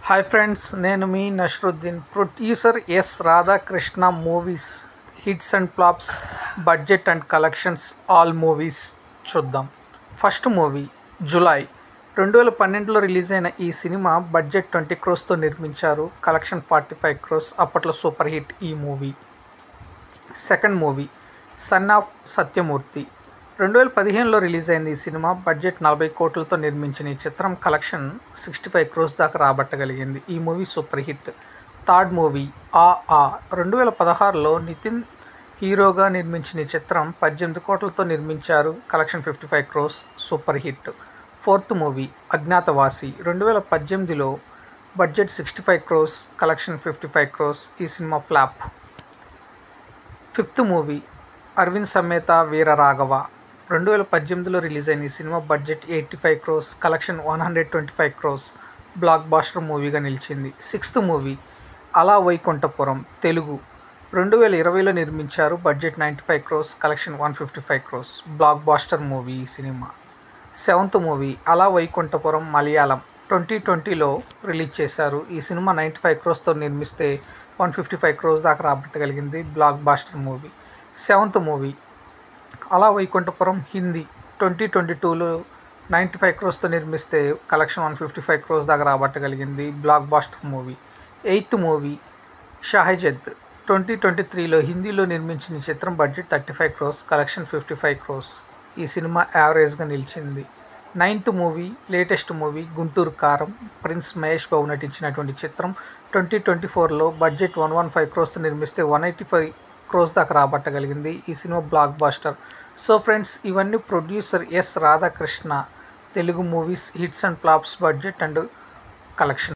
Hi friends, నేను మీ Nasruddin. Producer S Radhakrishna movies hits and flops, budget and collections, all movies చూద్దాం. First movie July 2012లో release అయిన ఈ సినిమా బడ్జెట్ 20 crores నిర్మించారు. Collection 45 crores. అప్పట్లో సూపర్ హిట్ ఈ movie. Second movie son of Satyamurthy 2015లో రిలీజ్ అయింది. ఈ సినిమా బడ్జెట్ 40 కోట్లతో నిర్మించిన ఈ చిత్రం కలెక్షన్ 65 crores దాకా రాబట్టగలిగింది. ఈ movie super hit. Third movie ఆ 2016లో నితిన్ హీరోగా నిర్మించిన ఈ చిత్రం 18 కోట్లతో నిర్మించారు. Collection 55 crores, super hit. Fourth movie Agnyaathavaasi 2018లో బడ్జెట్ 65 crores, కలెక్షన్ 55 crores. ఈ cinema flop. Fifth movie Aravinda Sametha Veeraraghava 2018లో రిలీజ్ అయిన ఈ cinema budget 85 crores, collection 125 crores. Blockbuster మూవీగా నిలిచింది. సిక్స్త్ మూవీ అలా వైకుంఠపురం తెలుగు 2020లో నిర్మించారు. Budget 95 crores, collection 155 crores. Blockbuster movie ఈ cinema. Seventh movie Ala Vaikunthapuram Malayalam 2020లో release చేశారు. ఈ సినిమా 95 crores నిర్మిస్తే 155 crores దాకా రాబట్టగలిగింది. Blockbuster movie. Seventh movie Ala Vaikunthapuram Hindi 2022లో 95 crores నిర్మిస్తే కలెక్షన్ 155 crores దాకా రాబట్టగలిగింది. Blockbuster movie. Eighth movie Shahid 2023లో హిందీలో నిర్మించిన చిత్రం బడ్జెట్ 35 crores, కలెక్షన్ 55 crores. ఈ సినిమా యావరేజ్గా నిలిచింది. Ninth movie latest movie Guntur Kaaram prince Mahesh Babu నటించినటువంటి చిత్రం 2024లో బడ్జెట్ 115 crores నిర్మిస్తే 185 crores దాకా రాబట్టగలిగింది. ఈ cinema blockbuster. So friends, ఇవన్నీ producer S Radhakrishna Telugu movies hits and flops, budget and collection.